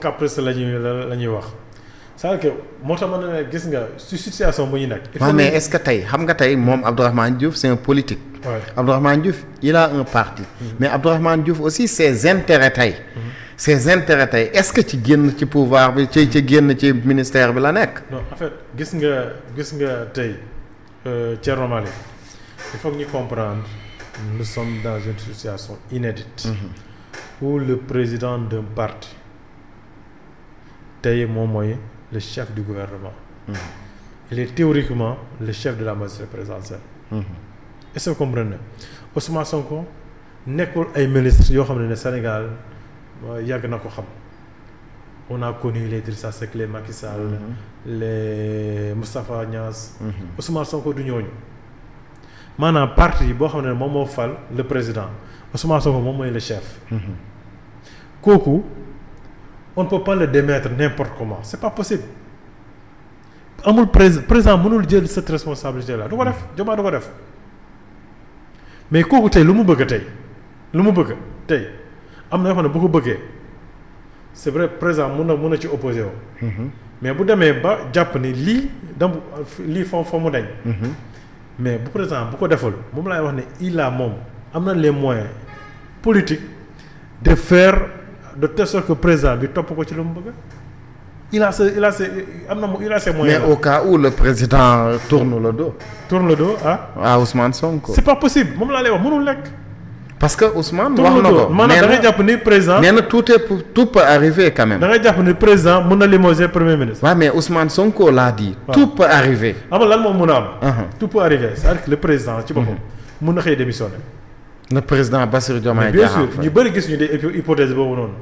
caprice la ñuy wax c'est-à-dire que moo tax ma ne gis nga ci situation bu ñu nekk. waaw mais est-ce que tey xam nga tey moom Abdourahmane Diouf c'est un politique. Ouais. Abdourahmane Diouf il a un parti. Mais Abdourahmane Diouf aussi ses intérêts tey. Ses intérêts tey est-ce que ci génn ci pouvoir bi ci génn ci ministère bi la nekk. non en fait gis nga tey Thierno Malick il faut que ñu comprendre nous sommes dans une situation inédite. Où le président d'un parti tey moom mooy le chef du gouvernement. Il est théoriquement le chef de la majorité présidentielle. Est-ce que vous comprenez Ousmane Sonko nekkul ay ministres yoo xam ne Sénégal yàgg na ko xam. On a connu les Idrissa Seck les Macky Sall. Les Moustapha Niasse. Ousmane Sonko du ñooñu maanaam parti boo xam ne moom moo fal le président Ousmane Sonko moom mooy le chef. kooku on ne peut pas le démettre n'importe comment c'est pas possible amul président mënul jël cette responsabilité là du ko def Diomaye du ko def mais kooku tey lu mu bëgg tey am na yoo xam ne bu ko bëggee c'est vrai président mun na ci opposé woo mais bu demee ba jàpp ni lii foo mu dañ mais bu président bu ko defal moom laay wax ne il a moom am na les moyens politiques de faire de telle sorte que président bi topp ko ci lu mu bëgg il a ses moyens. Mais au cas où le président tourne le dos à Ousmane Sonko. C'est pas possible moom laa lay wax mënul nekk. Parce que Ousmane wax na ko maanaam da ngay jàpp ni président. nee na tout peut arriver quand même. da ngay jàpp ni président mën na limoger premier ministre. waaw mais Ousmane Sonko l'a dit. tout peut arriver. xam nga lan moom mën a am. tout peut arriver c'est-à-dire que le président ci boppam. mën na xëy démissionner. le président Bassirou Diomaye Diakhar Faye. bien sûr ñu bëri gis ñu des hypothèse boobu noonu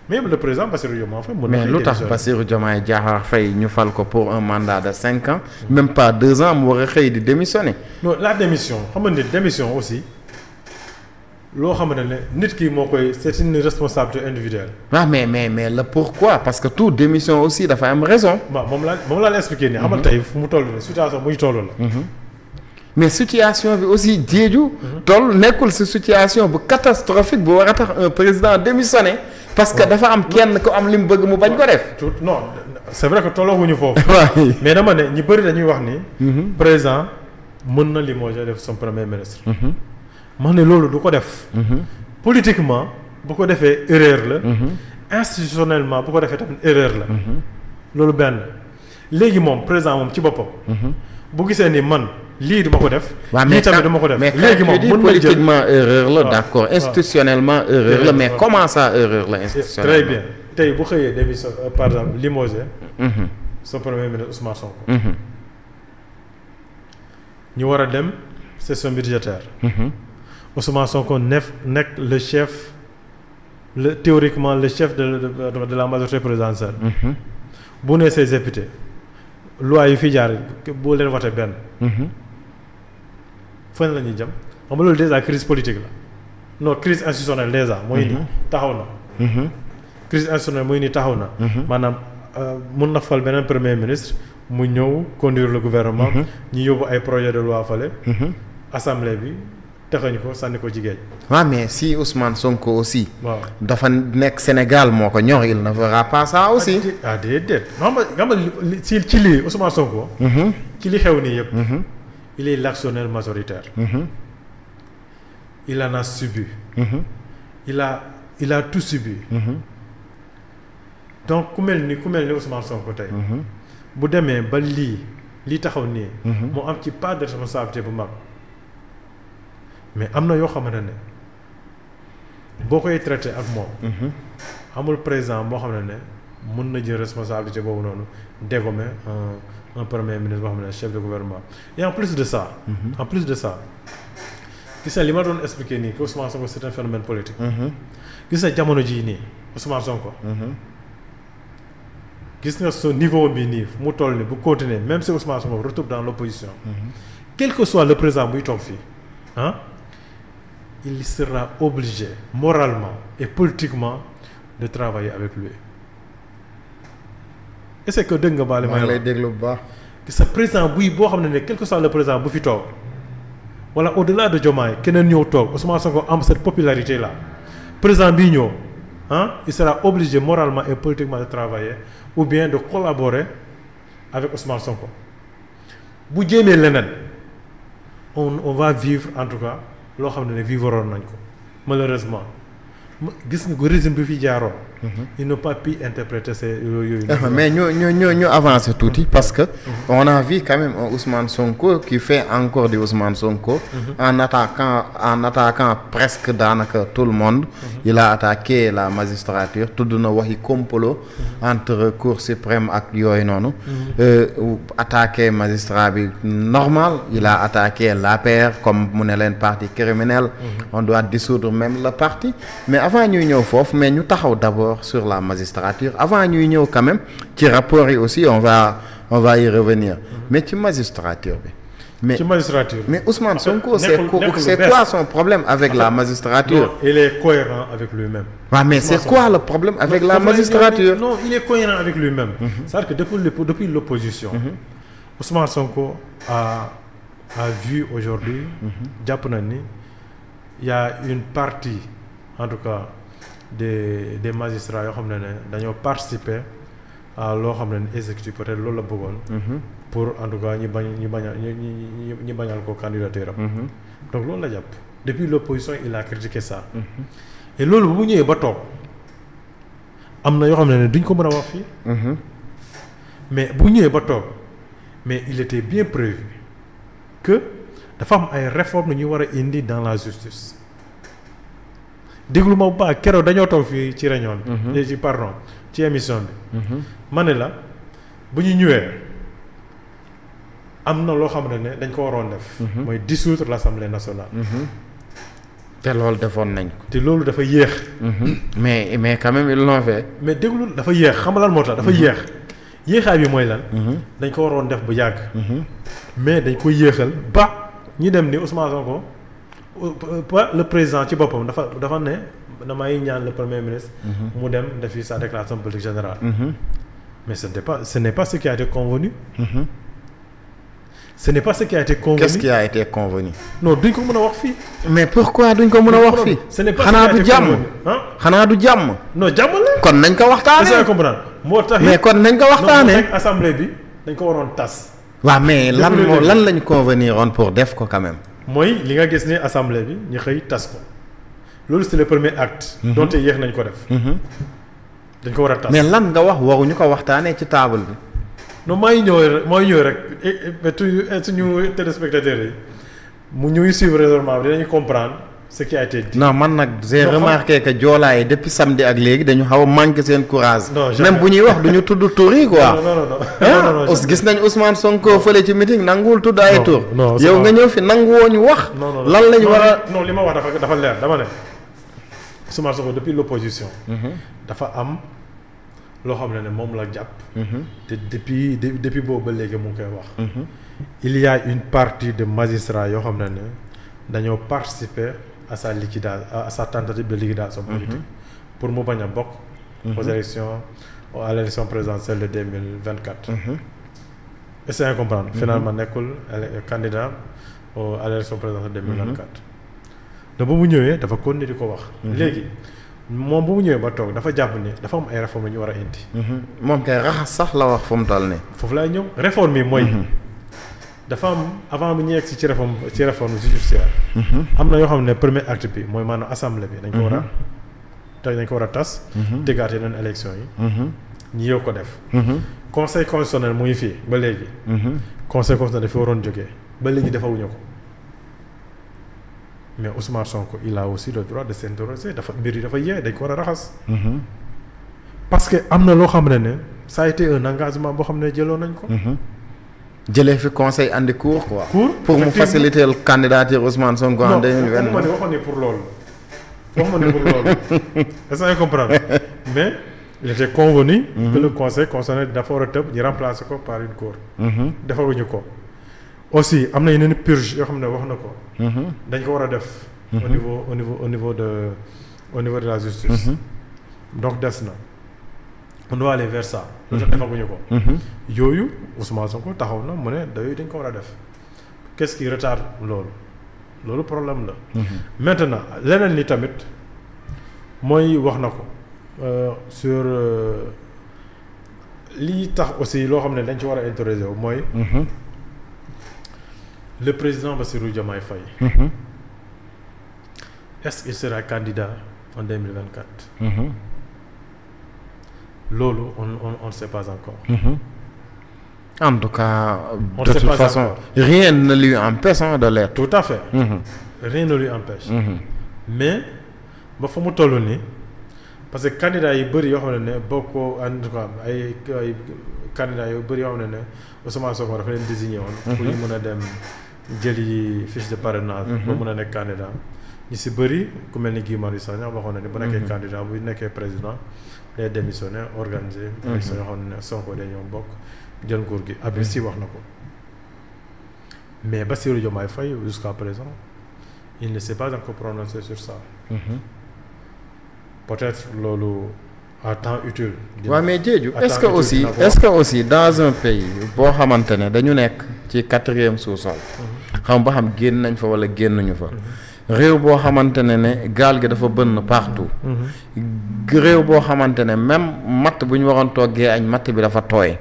même le président Bassirou Diomaye Faye. mën na xëy mais lu tax Bassirou Diomaye Diakhar Faye ñu fal ko pour un mandat de 5 ans. même pas 2 ans mu war a xëy di démissionner. non la démission xam nga ni démission aussi. loo xam ne nit ki moo koy c'est une responsabilité individuelle. waaw mais le pourquoi parce que tout démission aussi dafa am raison. waaw moom laa la expliqué nii. xamal tey fu mu toll nii situation bu ñu toll la. mais situation bi aussi Diédhiou. toll nekkul si situation bu catastrophique bu war a tax un président démissionné. parce que dafa am kenn ko am li mu bëgg mu bañ ko def. non c'est vrai que tollooguñu foofu. mais dama ne ñi bëri dañuy wax ni. président mën na limoger def son premier ministre. ma ne loolu du ko def. politiquement bu ko defee erreur la. institutionnellement bu ko defee tamit erreur la. loolu benn léegi moom président moom ci boppam. bu gisee ni man lii duma ko def. lii tamit duma ko def léegi moom mën na jël politiquement erreur la d'accord institutionnellement erreur la mais comment ça erreur la institutionnellement. très bien tey bu xëyee démission par exemple limoger. son premier ministre Ousmane Sonko. ñu war a dem session budgétaire. Ousmane Sonko nekk le chef théoriquement le chef de la majorité présidentielle. bu nee ses députés loi yi fi jaar boo leen voté benn. fan la ñuy jëm xam nga loolu déjà crise politique la non crise institutionnelle déjà. mooy nii taxaw na. crise institutionnelle mooy nii taxaw na. maanaam mun na fal beneen premier ministre mu ñëw conduire le gouvernement. ñu yóbbu ay projet de loi fale. assemblée bi. taxañ ko sànni ko jigéen. waaw mais si Ousmane Sonko aussi. waaw dafa nekk Sénégal moo ko ñor il ne fera pas ça aussi. déedéet xam nga ci lii Ousmane Sonko. ci li xew nii yëpp. il est l'actionnaire majoritaire. il en a subi. il a tout subi. donc ku mel ni Ousmane Sonko tey. bu demee ba lii taxaw nii. mu am ci part de responsabilité bu mag. mais am na yoo xamante ne boo koy traité ak moom. amul président boo xam ne mën na jël responsabilité boobu noonu dégommer un premier ministre boo xam ne chef de gouvernement et en plus de ça. gis na li ma doon expliquer nii que Ousmane Sonko c'est un phénomène politique. gis na jamono jii nii Ousmane Sonko. gis nga son niveau bi nii fu mu toll nii bu continuer même si Ousmane Sonko retourne dans l'opposition. quel que soit le président buy toog fii il sera obligé moralement et politiquement de travailler avec lui. Est-ce que dégg nga baale ma lay déglu bu baax. sa président boo xam ne quel que soit le président bu fi toog wala au-delà de Diomaye keneen ñëw toog Ousmane Sonko am cette popularité là président bii ñëw il sera obligé moralement et politiquement de travailler ou bien de collaborer avec Ousmane Sonko bu jéemee leneen on va vivre en tout cas loo xam ne vivroon nañ ko malheureusement gis nga ko régime bi fi jaaroon. ils n'ont pas pu interpréter ces yooyu. mais ñu avancer tuuti parce que. on a vu quand même un Ousmane Sonko qui fait encore du Ousmane Sonko. en attaquant presque daanaka tout le monde. il a attaqué la magistrature tudd na waxi complot entre Cour suprême ak yooyu noonu. attaqué magistrat bi normal il a attaqué l'APR comme mu ne leen parti criminel. on doit dissoudre même le parti mais avant ñuy ñëw foofu mais ñu taxaw d'abord sur la magistrature avant ñuy ñëw quand même ci rapport yi aussi on va y revenir mais ci magistrature bi mais Ousmane Sonko c'est quoi son problème avec la magistrature? Non, il est cohérent avec lui-même. Mais c'est quoi le problème avec la magistrature? Non, il est cohérent avec lui-même. C'est-à-dire que depuis l'opposition Ousmane Sonko a vu aujourd'hui jàpp na ni il y a une partie en tout cas des magistrats yoo xam ne dañoo participer à loo xam ne exécutif peut-être loolu la bëggoon. pour en tout cas ñi bañal ko candidature am. donc loolu la jàpp depuis l'opposition il a critiqué ça. et loolu bu mu ñëwee ba toog am na yoo xam ne duñ ko mën a wax fii. mais bu ñëwee ba toog mais il était bien prévu que dafa am ay réformes ñu war a indi dans la justice. déglu ma bu baax keroog dañoo toog fii ci réunion bi. ci émission bi. ma ne la bu ñu ñëwee am na loo xam ne dañ ko waroon def. mooy dissoudre l'Assemblée nationale. te loolu defoon nañ ko. te loolu dafa yéex. mais quand même ils l'ont fait. mais déglu dafa yéex xam nga lan moo tax dafa yéex. yéexaay bi mooy lan. dañ ko waroon def bu yàgg. mais dañ ko yéexal ba ñi dem ni Ousmane Sonko. le président ci boppam dafa ne damay ñaan le premier ministre. mu dem defi sa déclaration politique générale. mais ce n'est pas ce qui a été convenu. ce n'est pas ce qui a été convenu. Qu'est-ce qui a été convenu? non duñ ko mën a wax fii. mais pourquoi duñ ko mën a wax fii. ce n'est pas xanaa du jàmm xanaa du jàmm. non jàmm la. kon nañ ko waxtaanee. comprendre moo tax. mais kon nañ ko waxtaanee. assemblée bi dañ ko waroon tas. waaw mais lan lañ convenir woon pour def ko quand même. mooy li nga gis ni assemblée bi ñu xëy tas ko loolu c'est le premier acte. donte yéex nañ ko def. dañ ko war a tas. mais lan nga wax waruñu ko waxtaanee ci table bi. non mooy ñëw rek suñu téléspectateurs yi mu ñuy suivre raisonnement bi dinañu comprendre ce qui a été dit. non man nag j'ai remarqué que joolaa yi depuis samedi ak léegi dañu xaw a manqué seen courage. non même bu ñuy wax duñu tudd tur yi quoi. non gis nañ Ousmane Sonko fële ci meeting nanguwul tudd ay tur. non yow nga ñëw fi nanguwoo ñu wax. lan lañu war a. non li ma wax dafa leer dama ne Ousmane Sonko depuis l'opposition. dafa am loo xam ne moom la jàpp. te depuis boobu ba léegi mu ngi koy wax. il y a une partie de magistrats yoo xam ne dañoo participer à sa liquidation à sa tentative de liquidation politique. pour mu bañ a bokk. aux élections à l'élection présidentielle de 2024. est-ce que comprendre. finalement nekkul candidat à l'élection présidentielle de 2024. donc ba mu ñëwee dafa continuer di ko wax. léegi. moom bu mu ñëwee ba toog dafa jàpp ni dafa am ay réformes yu ñu war a indi. moom kay raxas sax la wax fu mu toll nii. foofu laay ñëw réforme yi mooy. dafa am avant bu ñu yegg ci réforme judiciaire. am na yoo xam ne premier acte bi mooy maanaam assemblée bi. dañ ko war a tas. tegaat yeneen élection yi. ñi yow ko def. conseil constitutionnel mu ngi fii ba léegi. conseil constitutionnel dafa waroon jógee ba léegi defawuñu ko. mais Ousmane Sonko il a aussi le droit de s'interroger mbir yi dafa yee dañ ko war a raxas. parce que am na loo xam ne ça a été un engagement boo xam ne jëloon nañ ko. jëlee fi conseil andi cours quoi. pour mu faciliter le candidature Ousmane Sonko en 2022. non waxoon ne pour loolu. est-ce que comprendre mais il était convenu. que le conseil constitutionnel dafa war a tëb ñu remplacer ko par une cour. defaguñu ko. aussi am na yeneen purge yoo xam ne wax na ko. dañ ko war a def. au niveau de la justice. donc des na. on doit aller vers ça. loolu tax defaguñu ko. yooyu Ousmane Sonko taxaw na mu ne yooyu dañ ko war a def. qu'est-ce qui retarde loolu problème la. maintenant leneen li tamit mooy wax na ko sur lii tax aussi loo xam ne dañ ci war a interroger wu mooy. Le président Bassirou Diomaye Faye. Est-ce qu'il sera candidat en 2024? Loolu on ne sait pas encore. En tout cas, de toute façon, rien ne lui empêche de l'être. Tout à fait. Rien ne lui empêche. Mais ba fa mu toll nii parce que candidats yi bëri yoo xam ne bokkoo en tout cas ay candidats yu bëri yoo xam ne Ousmane Sonko dafa leen désigné woon. pour ñu mën a dem jëli fiche de parrainage. ba mën a nekk candidat. ñu si bëri ku mel ni Guy Marius Sagna waxoon na ni bu nekkee candidat bu nekkee président day démissionner organiser. élection yoo xam ne Sonko dañoo bokk jël nguur gi Habib Sy wax na ko mais Bassirou Diomaye Faye jusqu'à présent il ne s'est pas encore prononcé sur ça. Peut-être loolu à temps utile. waaw mais Diédhiou est-ce que aussi dans un pays boo xamante ne dañu nekk ci 4e sous-sol. xam ba xam génn nañ fa wala génnuñu fa. réew boo xamante ne gaal gi dafa bënn partout. réew boo xamante ne même matt bu ñu waroon toggee añ matt bi dafa tooy.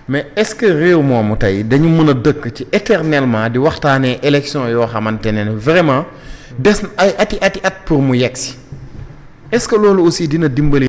mais est-ce que réew moomu tey dañu mën a dëkk ci éternellement di waxtaanee élection yoo xamante ne vraiment des na ay ati at pour mu yegsi est-ce que loolu aussi dina dimbali.